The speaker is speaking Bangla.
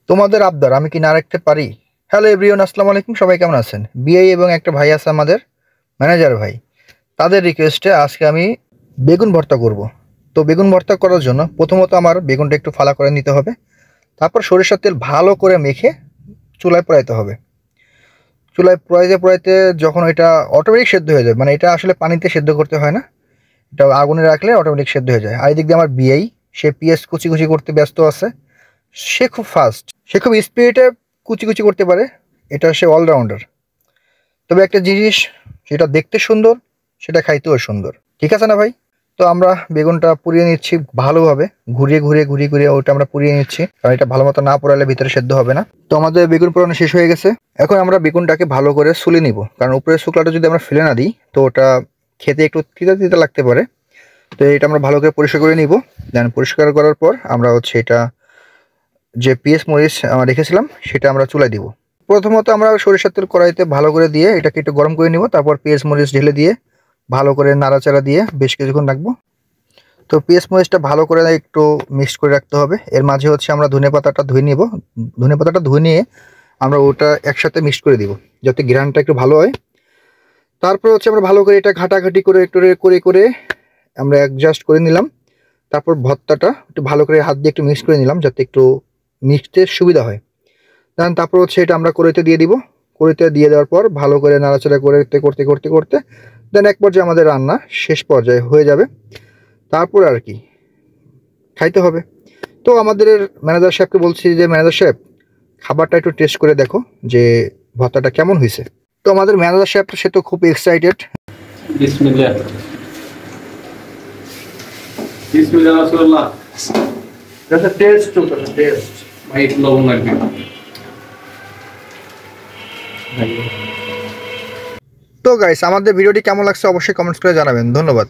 তোমাদের আবদার আমি কি না রাখতে পারি? হ্যালো এভরিওয়ান, আসসালামু আলাইকুম। সবাই কেমন আছেন? বিআই এবং একটা ভাই আছে আমাদের, ম্যানেজার ভাই। তাদের রিকোয়েস্টে আজকে আমি বেগুন ভর্তা করব। তো বেগুন ভর্তা করার জন্য প্রথমত আমার বেগুনটা একটু ফালা করে নিতে হবে। তারপর সরিষার তেল ভালো করে মেখে চুলায় পোড়াইতে হবে। চুলায় পোড়াইতে পোড়াইতে যখন এটা অটোমেটিক সেদ্ধ হয়ে যায়, মানে এটা আসলে পানিতে সেদ্ধ করতে হয় না, এটা আগুনে রাখলে অটোমেটিক সেদ্ধ হয়ে যায়। আর এদিক দিয়ে আমার বিআই, সে পিএস কুচি কুচি করতে ব্যস্ত আছে। সে খুব ফাস্ট, সে খুব স্পিডে কুচি কুচি করতে পারে। এটা সে অলরাউন্ডার। তবে একটা জিনিস, সেটা দেখতে সুন্দর, সেটা খাইতেও সুন্দর। ঠিক আছে না ভাই? তো আমরা বেগুনটা পুড়িয়ে নিচ্ছি ভালোভাবে, ঘুরিয়ে ঘুরিয়ে ঘুরিয়ে ঘুরিয়ে ওটা আমরা পুড়িয়ে নিচ্ছি, কারণ এটা ভালো মতো না পোড়ালে ভিতরে সেদ্ধ হবে না। তো আমাদের বেগুন পোড়ানো শেষ হয়ে গেছে। এখন আমরা বেগুনটাকে ভালো করে সুলে নিব, কারণ উপরের শুকলাটা যদি আমরা ফেলে না দিই তো ওটা খেতে একটু তিতা তিতা লাগতে পারে। তো এটা আমরা ভালো করে পরিষ্কার করে নিব। দেন পরিষ্কার করার পর আমরা এটা যে পিএস মরিচ রেখেছিলাম সেটা আমরা চুলায় দিব। প্রথমত আমরা সরিষার তেল কড়াইতে ভালো করে দিয়ে এটাকে একটু গরম করে নিব। তারপর পেঁয়াজ মরিচ ঢেলে দিয়ে ভালো করে নাড়াচাড়া দিয়ে বেশ কিছুক্ষণ রাখবো। তো পেঁয়াজ মরিচটা ভালো করে একটু মিক্সড করে রাখতে হবে। এর মাঝে আমরা ধনেপাতাটা ধুয়ে নিব। ধনেপাতাটা ধুয়ে নিয়ে আমরা ওটা একসাথে মিক্সড করে দিব, যাতে ঘ্রাণটা একটু ভালো হয়। তারপর আমরা ভালো করে এটা ঘাটাঘাটি করে একটু করে করে আমরা অ্যাডজাস্ট করে নিলাম। তারপর ভর্তাটা একটু ভালো করে হাত দিয়ে একটু মিক্স করে নিলাম, যাতে একটু মিক্সতে সুবিধা হয়। দেন তারপর এটা আমরা কড়াইতে দিয়ে দিব। কড়াইতে দিয়ে দেওয়ার পর ভালো করে নাড়াচাড়া করতে করতে করতে করতে দেন এক পর্যায়ে আমাদের রান্না শেষ পর্যায়ে হয়ে যাবে। তারপর আর কি খাইতে হবে। তো আমাদের ম্যানেজার সাহেবকে বলছি যে, ম্যানেজার সাহেব খাবারটা একটু টেস্ট করে দেখো যে ভর্তাটা কেমন হয়েছে। তো আমাদের ম্যানেজার সাহেব সে তো খুব এক্সাইটেড। বিসমিল্লাহ বিসমিল্লাহ রাসূলুল্লাহ। That's a test, test. ভাই একটু লবণ লাগবে। তো গাইস, আমাদের ভিডিওটি কেমন লাগছে অবশ্যই কমেন্টস করে জানাবেন। ধন্যবাদ।